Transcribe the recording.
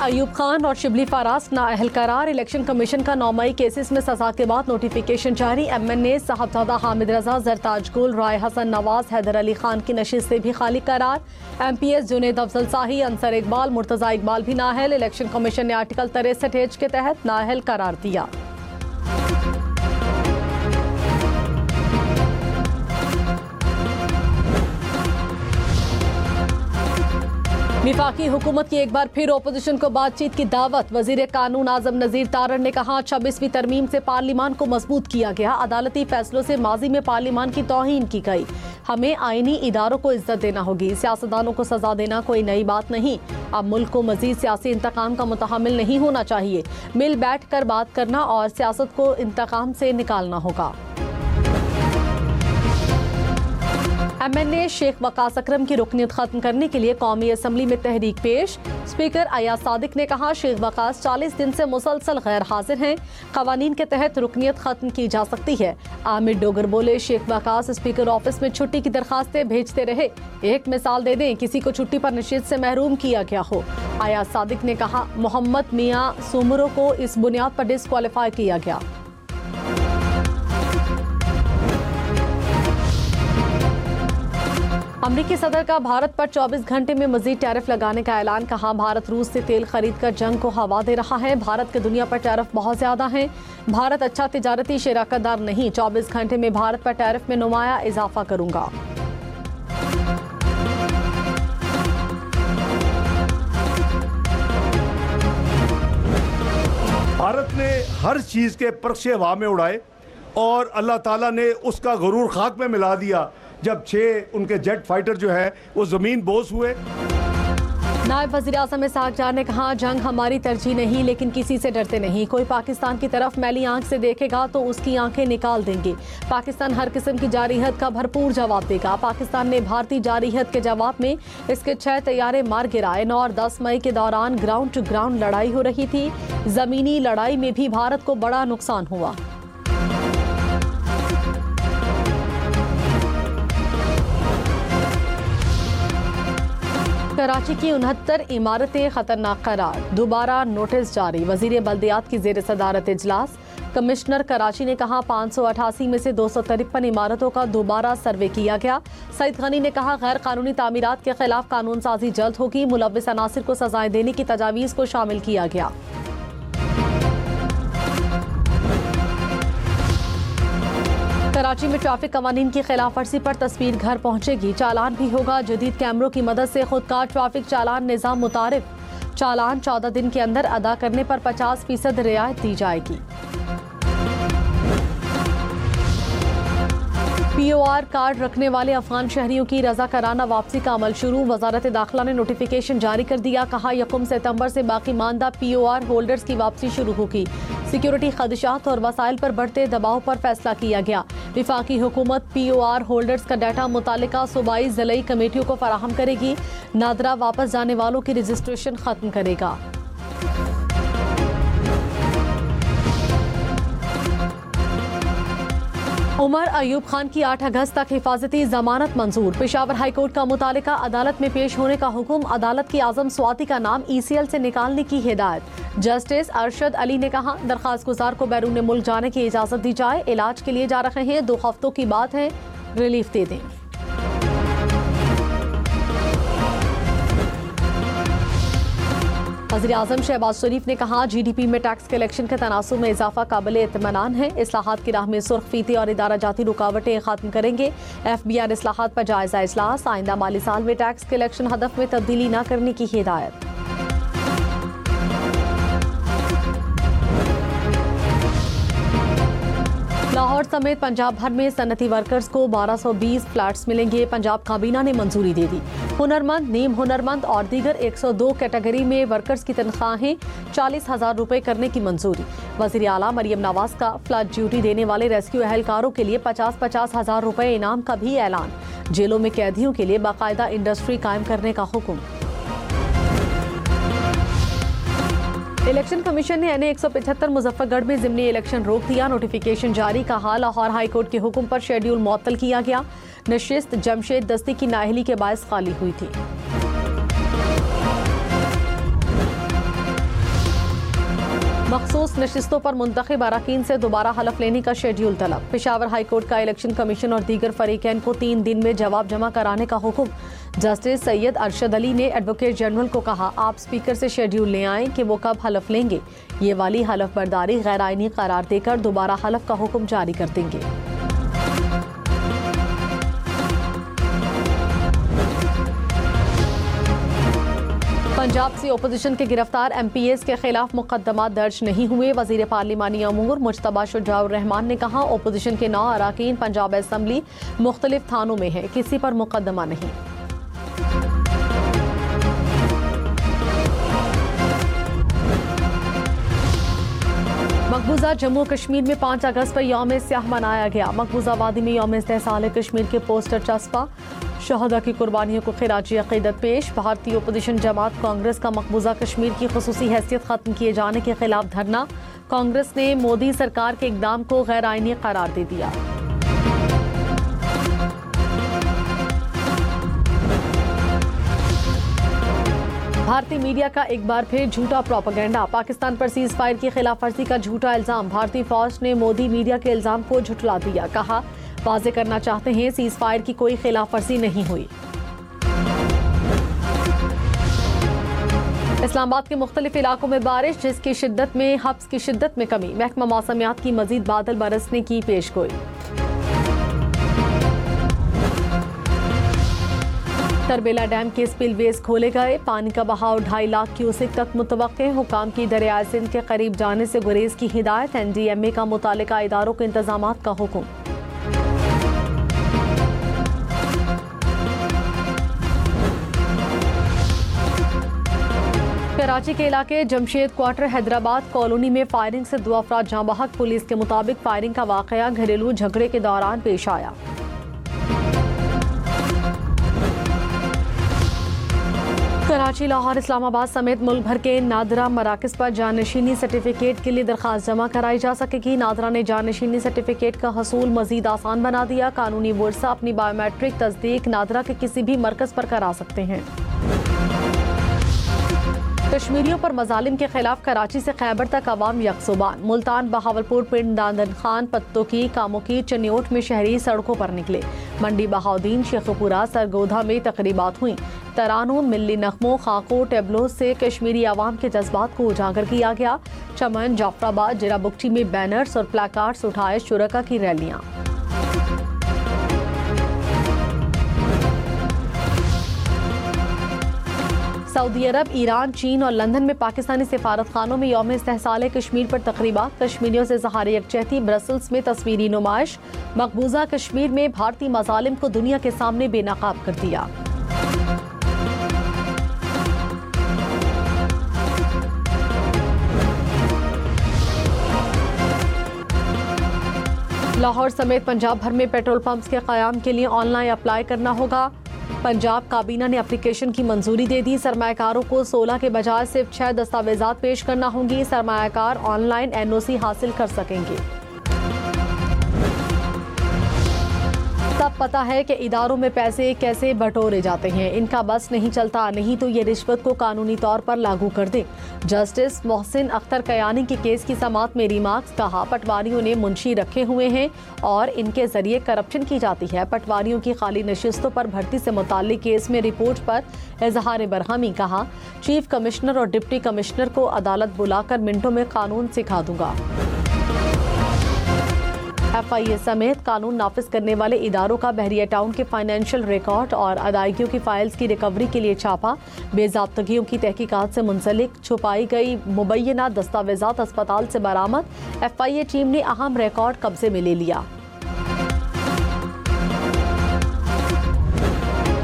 अयूब खान और शिबली फराज नाअहल करार। Election commission का 9 मई केसेस में सजा के बाद नोटिफिकेशन जारी। MNA साहबजादा हामिद रजा, जरताज गुल, राय हसन नवाज, हैदर अली खान की नशिस्त से भी खाली करार। MPS जुनेद अफजल शाही, अंसर इकबाल, मुर्तजा इकबाल भी नाअहल। इलेक्शन कमीशन ने आर्टिकल 63H के तहत नाअहल करार दिया। विफाकी हुकूमत की एक बार फिर ओपोजिशन को बातचीत की दावत। वजीर कानून आजम नजीर तारड़ ने कहा, 26वीं तरमीम से पार्लिमान को मजबूत किया गया। अदालती फैसलों से माजी में पार्लिमान की तौहीन की गई। हमें आईनी इदारों को इज्जत देना होगी। सियासतदानों को सजा देना कोई नई बात नहीं। अब मुल्क को मजीद सियासी इंतकाम का मुतहम्मिल नहीं होना चाहिए। मिल बैठ कर बात करना और सियासत को इंतकाम से निकालना होगा। MNA शेख वकास अकरम की रुकनियत खत्म करने के लिए कौमी असम्बली में तहरीक पेश। स्पीकर अयाज सादिक ने कहा, शेख वकास 40 दिन से मुसलसल गैर हाजिर हैं। कवानीन के तहत रुकनियत खत्म की जा सकती है। आमिर डोगर बोले, शेख वकास स्पीकर ऑफिस में छुट्टी की दरखास्तें भेजते रहे। एक मिसाल दे दें, किसी को छुट्टी पर नशिस्त से महरूम किया गया हो। अयाज सादिक ने कहा, मोहम्मद मियां सुमरो को इस बुनियाद पर डिस्क्वालीफाई किया गया। अमरीकी सदर का भारत पर 24 घंटे में मजीद टैरिफ लगाने का ऐलान। कहा, भारत रूस से तेल खरीद कर जंग को हवा दे रहा है। भारत के दुनिया पर टैरिफ बहुत ज्यादा है। भारत अच्छा तिजारती शराकतदार नहीं। 24 घंटे में भारत पर टैरिफ में नुमाया इजाफा करूंगा। भारत ने हर चीज के परखे हवा में उड़ाए और अल्लाह ताला ने उसका गुरूर खाक में मिला दिया जब 6 उनके जेट फाइटर जो है वो जमीन बोस हुए। नायब वज़ीर आज़म इसहाक डार ने कहा, जंग हमारी तरजीह नहीं, लेकिन किसी से डरते नहीं। कोई पाकिस्तान की तरफ मैली आंख से देखेगा तो उसकी आंखें निकाल देंगे। पाकिस्तान हर किस्म की जारिहत का भरपूर जवाब देगा। पाकिस्तान ने भारतीय जारिहत के जवाब में इसके 6 तैयारे मार गिराए। 9 और 10 मई के दौरान ग्राउंड टू ग्राउंड लड़ाई हो रही थी। जमीनी लड़ाई में भी भारत को बड़ा नुकसान हुआ। कराची की 69 इमारतें खतरनाक करार। दोबारा नोटिस जारी। वजीर बल्दियात की जेर सदारत इजलास। कमिश्नर कराची ने कहा, 588 में से 253 इमारतों का दोबारा सर्वे किया गया। सईद गनी ने कहा, गैर कानूनी तामीरात के खिलाफ कानून साजी जल्द होगी। मुलव्विस अनासिर को सजाएं देने की तजावीज़ को शामिल किया गया। कराची में ट्रैफिक कवानीन की खिलाफ वर्जी पर तस्वीर घर पहुंचेगी। चालान भी होगा। जदीद कैमरों की मदद से खुदकार ट्रैफिक चालान निज़ाम मुतारिफ। चालान 14 दिन के अंदर अदा करने पर 50% रियायत दी जाएगी। POR कार्ड रखने वाले अफगान शहरियों की रज़ाकाराना वापसी का अमल शुरू। वजारत दाखिला ने नोटिफिकेशन जारी कर दिया। कहा, 1 सितंबर से बाकी मानदा POR होल्डर्स की वापसी शुरू होगी। सिक्योरिटी खदशात और वसाइल पर बढ़ते दबाव पर फैसला किया गया। विफाकी हुकूमत POR होल्डर्स का डाटा मुतालिका सूबाई ज़िलई कमेटियों को फराहम करेगी। नादरा वापस जाने वालों की रजिस्ट्रेशन खत्म करेगा। उमर अयूब खान की 8 अगस्त तक हिफाजती जमानत मंजूर। पेशावर हाईकोर्ट का मुतालिका अदालत में पेश होने का हुक्म। अदालत की आजम स्वाति का नाम ECL से निकालने की हिदायत। जस्टिस अरशद अली ने कहा, दरखास्त गुजार को बैरून मुल्क जाने की इजाजत दी जाए। इलाज के लिए जा रहे हैं, 2 हफ्तों की बात है, रिलीफ दे दें। वज़ीर आज़म शहबाज शरीफ ने कहा, GDP में टैक्स कलेक्शन के तनासुब में इजाफा काबिल इत्मीनान है। इस्लाहात की राह में सुर्ख फीते और इदारा जाती रुकावटें खत्म करेंगे। FBR इस्लाहात पर जायजा इजलास। आइंदा माली साल में टैक्स कलेक्शन हदफ में तब्दीली न करने की हिदायत। लाहौर समेत पंजाब भर में सनती वर्कर्स को 1220 फ्लैट्स मिलेंगे। पंजाब काबीना ने मंजूरी दे दी। हुनरमंद, नीम हुनरमंद और दीगर 102 कैटेगरी में वर्कर्स की तनख्वाहें 40,000 रुपए करने की मंजूरी। वज़ीर आला मरियम नवाज का फ्लड ड्यूटी देने वाले रेस्क्यू एहलकारों के लिए 50-50 हज़ार रुपए इनाम का भी ऐलान। जेलों में कैदियों के लिए बाकायदा इंडस्ट्री कायम करने का हुक्म। इलेक्शन कमीशन ने NA 175 मुजफ्फरगढ़ में ज़िमनी इलेक्शन रोक दिया। नोटिफिकेशन जारी। कहा, लाहौर हाईकोर्ट के हुक्म पर शेड्यूल मुअत्तल किया गया। नशिस्त जमशेद दस्ती की नाअहली के बायस खाली हुई थी। मखसूस नशिस्तों पर मुंतखब अरकान से दोबारा हलफ लेने का शेड्यूल तलब। पेशावर हाई कोर्ट का इलेक्शन कमीशन और दीगर फरीकैन को 3 दिन में जवाब जमा कराने का हुक्म। जस्टिस सैयद अरशद अली ने एडवोकेट जनरल को कहा, आप स्पीकर से शेड्यूल ले आएं कि वो कब हलफ लेंगे। ये वाली हलफ बर्दारी गैर आईनी करार देकर दोबारा हलफ का हुक्म जारी कर देंगे। पंजाब से ओपोजिशन के गिरफ्तार MPAs के खिलाफ मुकदमा दर्ज नहीं हुए। वजीर पार्लिमानी अमूर मुजतबा शुजाउर रहमान ने कहा, ओपोजिशन के 9 अरकान पंजाब असम्बली मुख्तलिफ थानों में है, किसी पर मुकदमा नहीं। मकबूजा जम्मू कश्मीर में 5 अगस्त पर यौम स्याह मनाया गया। मकबूजा वादी में यौम इस्तेहसाल कश्मीर के पोस्टर चस्पा, शहदा की कुर्बानियों को खिराजी अकीदत पेश। भारतीय ओपोजिशन जमात कांग्रेस का मकबूजा कश्मीर की खुसूसी हैसियत खत्म किए जाने के खिलाफ धरना। कांग्रेस ने मोदी सरकार के इकदाम को गैर आईनी करार दे दिया। भारतीय मीडिया का एक बार फिर झूठा प्रोपेगेंडा। पाकिस्तान पर सीज फायर की खिलाफ वर्जी का झूठा इल्जाम। भारतीय फौज ने मोदी मीडिया के इल्जाम को झुठला दिया। कहा, वाज़ेह करना चाहते हैं सीज फायर की कोई खिलाफ वर्जी नहीं हुई। इस्लामाबाद के मुख्तलिफ इलाकों में बारिश, जिसकी शिद्दत में हब्स की शिद्दत में कमी। महकमा मौसमियात की मजीद बादल बरसने की पेशगोई। तरबेला डैम के स्पिलवेज खोले गए। पानी का बहाव 2.5 लाख क्यूसेक तक मुतवक्के। हुकाम की दरियाए सिंध के करीब जाने से गुरेज की हिदायत। NDMA का मुतालिका इदारों के इंतजामात का हुक्म। कराची के इलाके जमशेद क्वार्टर हैदराबाद कॉलोनी में फायरिंग से 2 अफराद जाँ बहक। पुलिस के मुताबिक फायरिंग का वाकया घरेलू झगड़े के दौरान पेश आया। कराची, लाहौर, इस्लामाबाद समेत मुल्क भर के नादरा मराकज़ पर जाननशीनी सर्टिफिकेट के लिए दरख्वास्त जमा कराई जा सकेगी। नादरा ने जाननशीनी सर्टिफिकेट का हसूल मजीद आसान बना दिया। कानूनी वर्सा अपनी बायोमेट्रिक तस्दीक नादरा के किसी भी मरकज़ पर करा सकते हैं। कश्मीरियों पर मजालिम के खिलाफ कराची से खैबर तक अवाम यकसुबान। मुल्तान, बहावलपुर, पिंड दादन खान, पत्तोकी, कामोकी, चन्योट में शहरी सड़कों पर निकले। मंडी, बहाउद्दीन, शेखपुरा, सरगोधा में तकरीबात हुई। तरानों, मिल्ली नगमों, खाको, टेबलो से कश्मीरी आवाम के जज्बात को उजागर किया गया। चमन, जाफराबाद, जिराबुगटी में बैनर्स और प्लाकार्ड्स उठाए शुरका की रैलियां। सऊदी अरब, ईरान, चीन और लंदन में पाकिस्तानी सिफारत खानों में यौम इस्तेहसाल कश्मीर पर तकरीबात। कश्मीरियों से इज़हार यकजहती। ब्रसल्स में तस्वीरी नुमाइश। मकबूजा कश्मीर में भारतीय मज़ालिम को दुनिया के सामने बेनकाब कर दिया। लाहौर समेत पंजाब भर में पेट्रोल पंप्स के क़याम के लिए ऑनलाइन अप्लाई करना होगा। पंजाब काबीना ने एप्लीकेशन की मंजूरी दे दी। सरमायाकारों को 16 के बजाय सिर्फ 6 दस्तावेजात पेश करना होंगी। सरमायाकार ऑनलाइन NOC हासिल कर सकेंगे। सब पता है कि इदारों में पैसे कैसे बटोरे जाते हैं। इनका बस नहीं चलता, नहीं तो ये रिश्वत को कानूनी तौर पर लागू कर दें। जस्टिस मोहसिन अख्तर कयानी के केस की समाअत में रिमार्क्स। कहा, पटवारियों ने मुंशी रखे हुए हैं और इनके जरिए करप्शन की जाती है। पटवारियों की खाली नशिस्तों पर भर्ती से मुताल्लिक केस में रिपोर्ट पर इजहार बरहमी। कहा, चीफ कमिश्नर और डिप्टी कमिश्नर को अदालत बुलाकर मिनटों में कानून सिखा दूंगा। FIA समेत कानून नाफिज करने वाले इदारों का बहरिया टाउन के फाइनेंशियल रिकॉर्ड और अदायगियों की फाइल्स की रिकवरी के लिए छापा। बेज़ाब्तगियों की तहकीकात से मुंसलिक छुपाई गई मुबैना दस्तावेजात अस्पताल से बरामद। FIA टीम ने अहम रिकॉर्ड कब्जे में ले लिया।